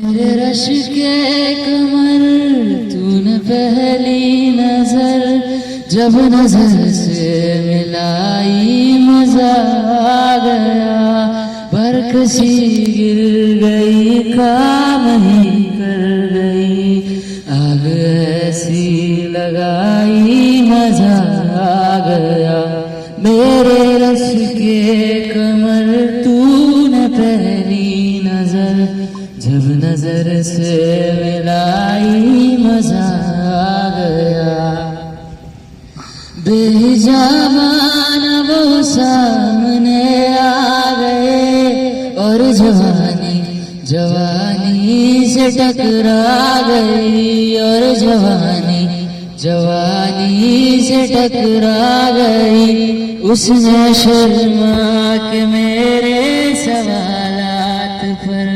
मेरे रश के कमर तूने पहली नजर जब नजर से मिलाई मजा आ गया। बरकसी गिर गई काम ही कर गई आग ऐसी लगाई मजा आ गया। मेरे रश के कमर तूने पहली नजर जब नजर से मिलाई मजा आ गया। बेजामान वो सामने आ गए और जवानी जवानी से टकरा गई और जवानी जवानी से टकरा गई। उसने शर्मा के मेरे सवालात पर